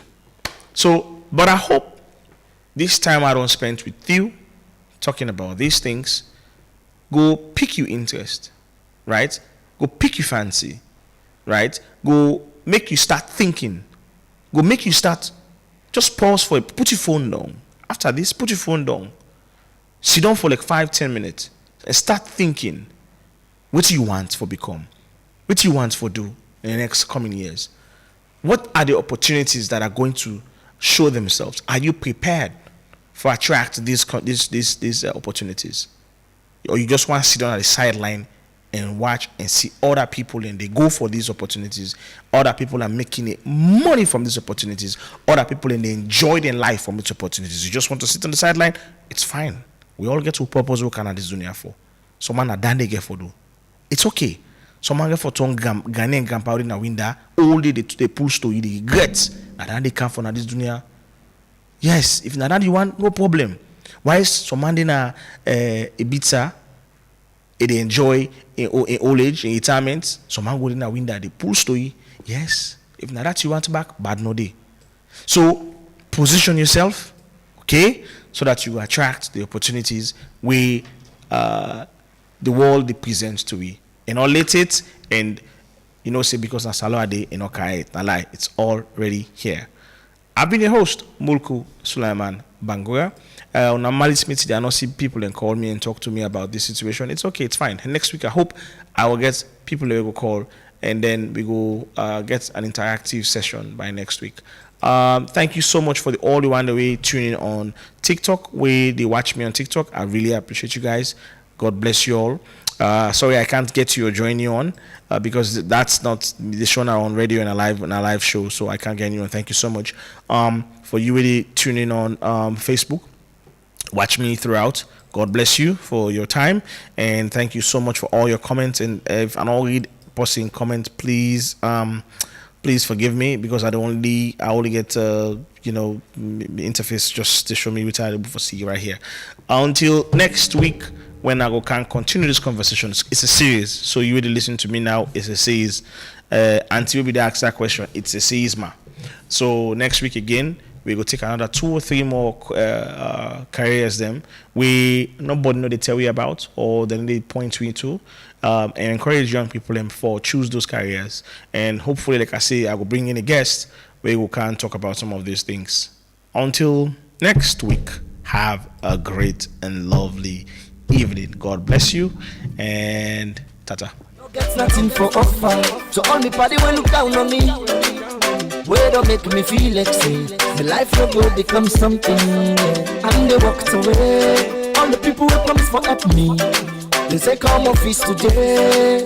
but I hope this time I don't spend with you talking about these things go pick your interest, right? Go pick your fancy, right? Go make you start thinking. Go make you start, just pause for it, put your phone down. After this, put your phone down. Sit down for like 5-10 minutes and start thinking. What do you want for become? What do you want for do in the next coming years? What are the opportunities that are going to show themselves? Are you prepared for attract these opportunities? Or you just want to sit down at the sideline and watch and see other people and they go for these opportunities? Other people are making money from these opportunities. Other people and they enjoy their life from these opportunities. You just want to sit on the sideline? It's fine. We all get to purpose what can this dunya for. Some man are done they get for do. It's okay. Some man get for ton Ghanaian grandpa in a window all day they pull story they regret. And then they come for this dunya. Yes, if not that you want, no problem. Why is some man in a Ibiza, they enjoy in old age, in retirement? Some man go in a window, they pull story. Yes, if not that you want back, bad no day. So position yourself, okay, so that you attract the opportunities where the world they presents to you. And all let it, and say because na salo day, lie, it's already here. I've been your host, Mulku Sulaiman Bangura. On a malice meeting, I not see people and call me and talk to me about this situation. It's okay, it's fine. And next week, I hope I will get people that will call, and then we go get an interactive session by next week. Thank you so much for all the one way tuning on TikTok, where they watch me on TikTok. I really appreciate you guys. God bless you all. Sorry, I can't get you or join you on because that's not the show now on radio and a live show, so I can't get you on. Thank you so much for you really tuning on Facebook. Watch me throughout. God bless you for your time, and thank you so much for all your comments. And if I'm already posting comments, please forgive me because I only get interface just to show me which I able to see right here. Until next week, when I can continue this conversation. It's a series, so you really listen to me now. It's a series. Until we ask that question, it's a series, ma. So next week again, we go take another 2 or 3 more careers them we nobody know they tell you about or then they point you to, and encourage young people them for choose those careers. And hopefully, like I say, I will bring in a guest where we can talk about some of these things. Until next week, have a great and lovely evening. God bless you, and tata. No get nothing for offer. So only party when look down on me. Where don't make me feel like say my life no go become something. And they walked away. All the people who promise for help me. They say come office today.